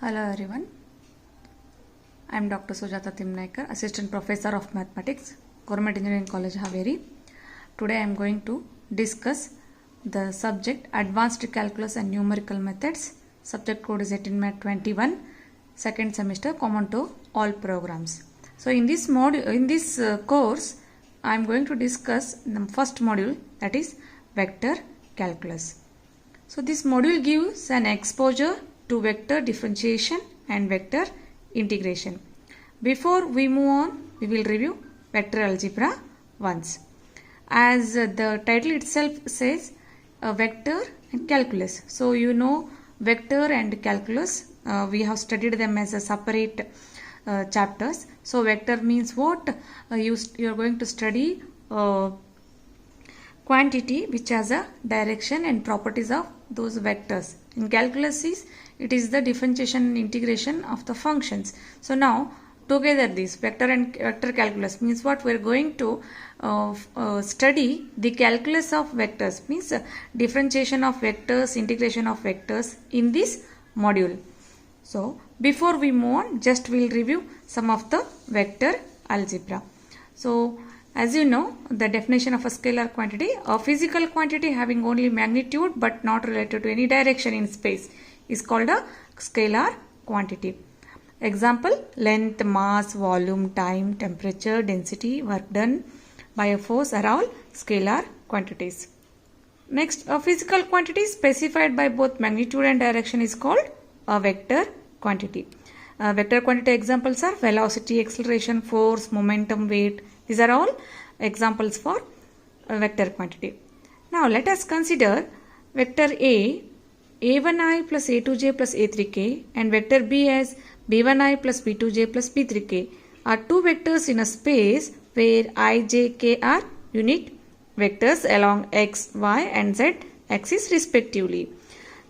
Hello everyone, I am Dr. Sujata Timnaikar, Assistant Professor of Mathematics, Government Engineering College, Haveri. Today I am going to discuss the subject Advanced Calculus and Numerical Methods. Subject code is 18MAT21, second semester, common to all programs. So in this course, I am going to discuss the first module, that is Vector Calculus. So this module gives an exposure to vector differentiation and vector integration. Before we move on, we will review vector algebra once. As the title itself says, vector and calculus. So you know vector and calculus, we have studied them as a separate chapters. So vector means what? You are going to study quantity which has a direction and properties of those vectors. In calculus it is the differentiation and integration of the functions. So now together this vector and vector calculus means what? We are going to study the calculus of vectors, means differentiation of vectors, integration of vectors in this module. So before we move on, just we will review some of the vector algebra. So as you know, the definition of a scalar quantity, a physical quantity having only magnitude but not related to any direction in space, is called a scalar quantity. Example: length, mass, volume, time, temperature, density, work done by a force are all scalar quantities. Next, a physical quantity specified by both magnitude and direction is called a vector quantity. Vector quantity examples are velocity, acceleration, force, momentum, weight. These are all examples for a vector quantity. Now let us consider vector A, a1i plus a2j plus a3k, and vector B as b1i plus b2j plus b3k are two vectors in a space where I, j, k are unit vectors along x, y and z axis respectively.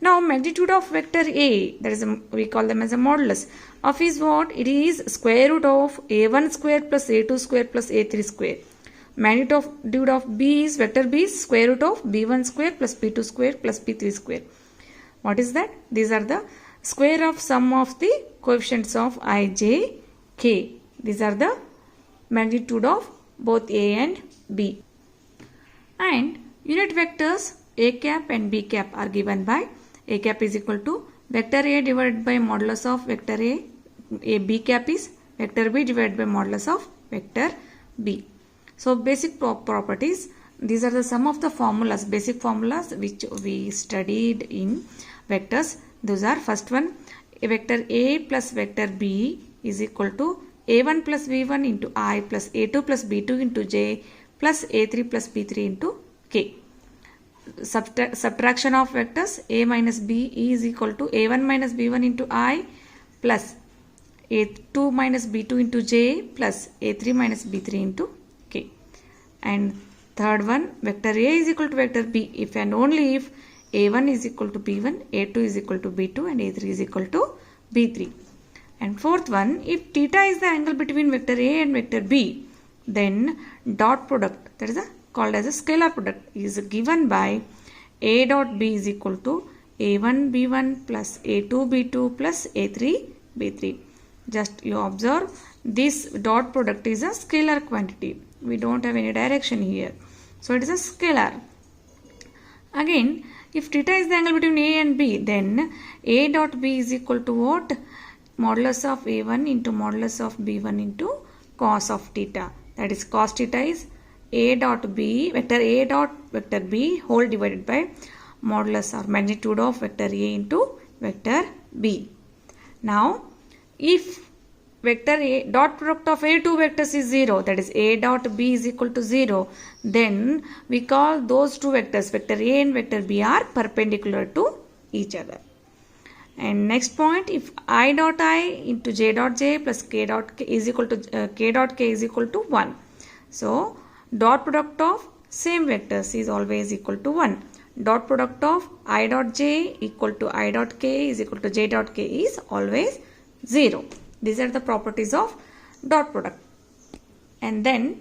Now magnitude of vector A, that is we call them as a modulus of, is what? It is square root of a1 square plus a2 square plus a3 square. Magnitude of B is vector B is square root of b1 square plus b2 square plus b3 square. What is that? These are the square of sum of the coefficients of I, j, k. These are the magnitude of both A and B. And unit vectors A cap and B cap are given by A cap is equal to vector A divided by modulus of vector A. B cap is vector B divided by modulus of vector B. So basic properties, these are the sum of the formulas, basic formulas which we studied in vectors. Those are: first one, vector A plus vector B is equal to A1 plus V1 into I plus A2 plus B2 into J plus A3 plus B3 into K. Subtraction of vectors, A minus B is equal to A1 minus B1 into I plus A2 minus B2 into J plus A3 minus B3 into K. And third one, vector A is equal to vector B if and only if A1 is equal to B1, A2 is equal to B2 and A3 is equal to B3. And fourth one, if theta is the angle between vector A and vector B, then dot product, that is called as a scalar product, is given by A dot B is equal to A1 B1 plus A2 B2 plus A3 B3. Just you observe, this dot product is a scalar quantity. We don't have any direction here. So it is a scalar. Again, if theta is the angle between A and B, then A dot B is equal to what? Modulus of A1 into modulus of B1 into cos of theta. That is, cos theta is A dot B, vector A dot vector B whole divided by modulus or magnitude of vector A into vector B. Now, if vector A dot product of any two vectors is 0, that is A dot B is equal to 0, then we call those two vectors, vector A and vector B, are perpendicular to each other. And next point, if I dot I into J dot J plus K dot K is equal to K dot K is equal to 1. So dot product of same vectors is always equal to 1. Dot product of I dot J equal to I dot K is equal to J dot K is always 0. These are the properties of dot product. And then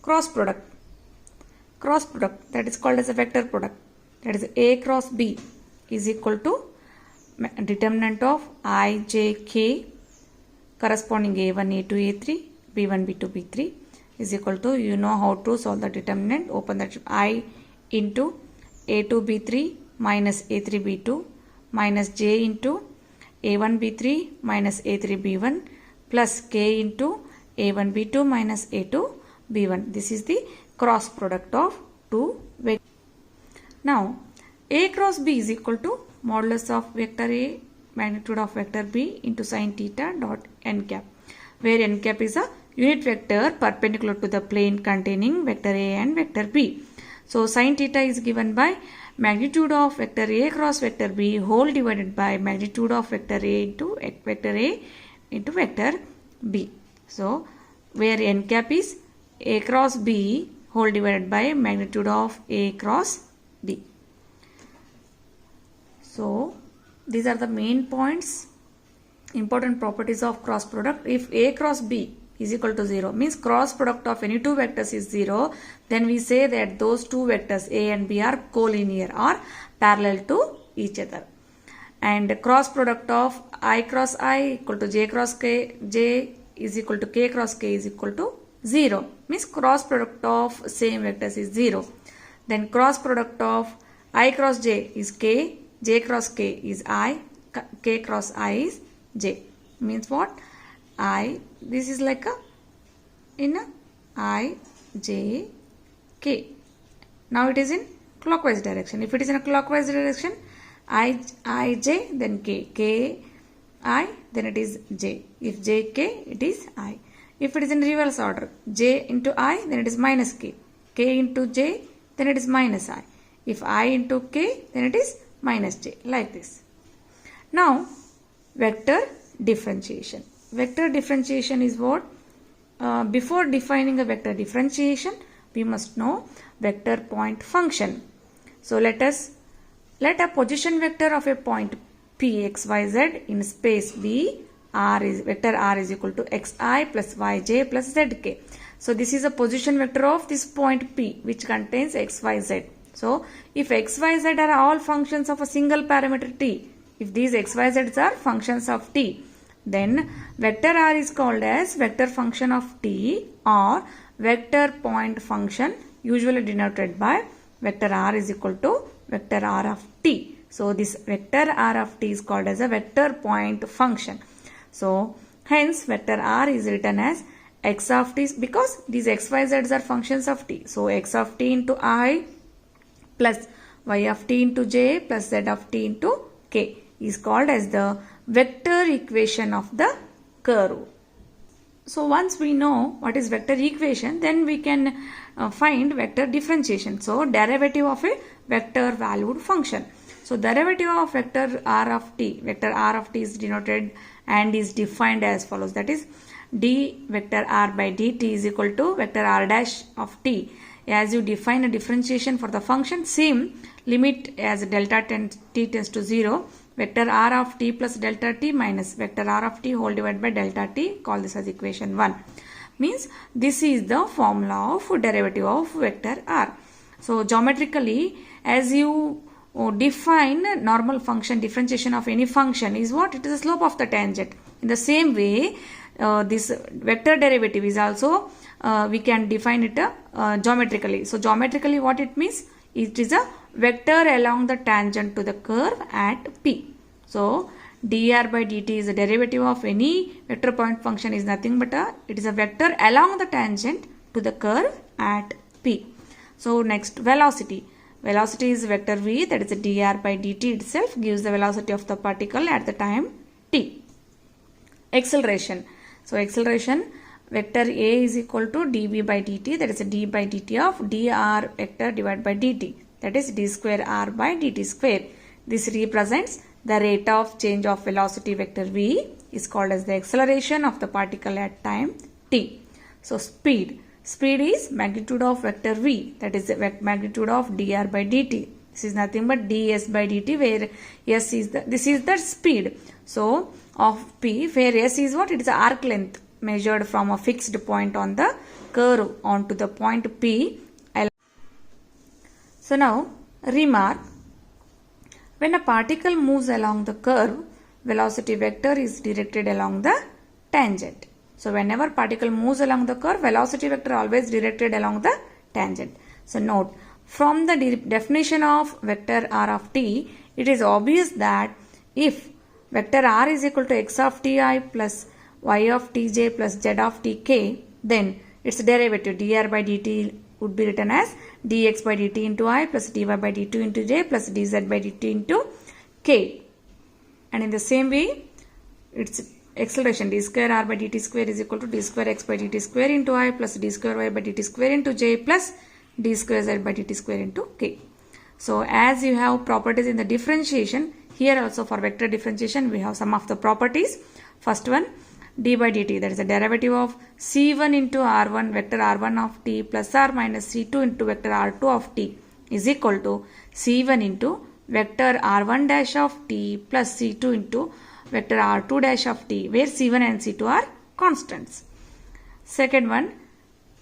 cross product. That is called as a vector product. that is A cross B is equal to determinant of I, J, K corresponding A1, A2, A3, B1, B2, B3 is equal to, you know how to solve the determinant. Open that I into A2, B3 minus A3, B2 minus J into A1, B3 minus A3, B1 plus K into A1, B2 minus A2, B1. This is the cross product of two vectors. Now, A cross B is equal to modulus of vector A magnitude of vector B into sin theta dot n cap, where n cap is a unit vector perpendicular to the plane containing vector A and vector B. So, sin theta is given by magnitude of vector A cross vector B whole divided by magnitude of vector A into vector B. So, where n cap is A cross B whole divided by magnitude of A cross B. So, these are the main points, important properties of cross product. If A cross B is equal to 0, means cross product of any two vectors is 0, then we say that those two vectors A and B are collinear or parallel to each other. And cross product of I cross I equal to J cross K, J is equal to K cross K is equal to 0, means cross product of same vectors is 0. Then cross product of I cross J is K, J cross K is I, K cross I is J. Means what? This is like in a I, J, K. Now it is in clockwise direction. If it is in a clockwise direction, I, J, then K. K, I, then it is J. If J, K, it is I. If it is in reverse order, J into I, then it is minus K. K into J, then it is minus I. If I into K, then it is minus J, like this. Now, vector differentiation. Vector differentiation is what? Before defining a vector differentiation, we must know vector point function. So, let a position vector of a point P, X, Y, Z in space B, vector R is equal to Xi plus Yj plus Zk. So, this is a position vector of this point P which contains X, Y, Z. So, if X, Y, Z are all functions of a single parameter T, if these X, Y, Z's are functions of T, then vector R is called as vector function of T or vector point function, usually denoted by vector R is equal to vector R of T. So, this vector R of T is called as a vector point function. So, hence vector R is written as x of t because these x, y, z's are functions of t. So, x of t into I plus y of t into j plus z of t into k is called as the vector equation of the curve. So, once we know what is vector equation, then we can find vector differentiation. So, derivative of a vector valued function. So, derivative of vector r of t is denoted and is defined as follows, that is d vector r by dt is equal to vector r dash of t. As you define a differentiation for the function, same limit as delta t tends to 0, vector r of t plus delta t minus vector r of t whole divided by delta t, call this as equation 1. Means this is the formula of derivative of vector r. So, geometrically, as you define normal function, differentiation of any function is what? It is the slope of the tangent. In the same way, this vector derivative is also, we can define it geometrically. So, geometrically what it means? It is a vector along the tangent to the curve at P. So, dr by dt is a derivative of any vector point function is nothing but it is a vector along the tangent to the curve at P. So, next velocity. Velocity is vector v, that is a dr by dt itself gives the velocity of the particle at the time t. Acceleration. So, acceleration vector a is equal to dv by dt, that is a d by dt of dr vector divided by dt, that is d square r by dt square. This represents the rate of change of velocity vector v is called as the acceleration of the particle at time t. So, speed. Speed is magnitude of vector v, that is the magnitude of dr by dt. This is nothing but ds by dt, where s is this is the speed. So, of p, where s is what? It is the arc length measured from a fixed point on the curve onto the point p. So, now Remark: when a particle moves along the curve, velocity vector is directed along the tangent. So whenever particle moves along the curve, velocity vector always directed along the tangent. So note, from the definition of vector r of t, it is obvious that if vector r is equal to x of ti plus y of tj plus z of tk, then its derivative dr by dt would be written as dx by dt into I plus dy by dt into j plus dz by dt into k. And in the same way, its acceleration d square r by dt square is equal to d square x by dt square into I plus d square y by dt square into j plus d square z by dt square into k. So as you have properties in the differentiation, here also for vector differentiation we have some of the properties. First one, d by dt, that is the derivative of c1 into r1 vector r1 of t plus r minus c2 into vector r2 of t is equal to c1 into vector r1 dash of t plus c2 into vector r2 dash of t, where c1 and c2 are constants. Second one,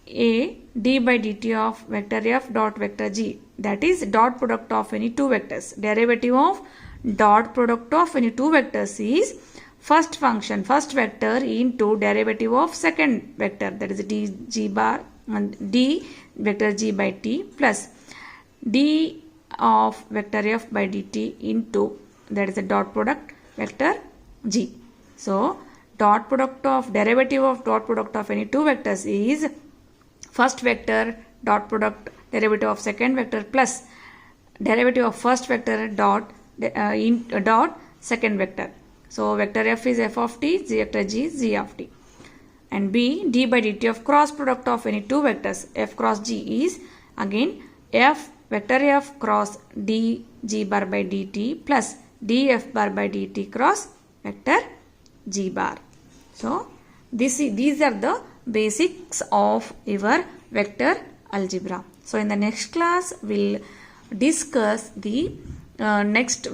a d by dt of vector f dot vector g, that is dot product of any two vectors. Derivative of dot product of any two vectors is first function, first vector into derivative of second vector, that is d g bar and d vector g by t plus d of vector f by dt into, that is a dot product vector g. So dot product of derivative of dot product of any two vectors is first vector dot product derivative of second vector plus derivative of first vector dot dot second vector. So vector f is f of t, vector g is g of t. And b, d by dt of cross product of any two vectors f cross g is again f vector f cross d g bar by dt plus df bar by dt cross vector g bar. So these are the basics of your vector algebra. So in the next class we'll discuss the next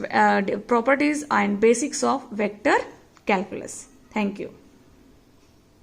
properties and basics of vector calculus. Thank you.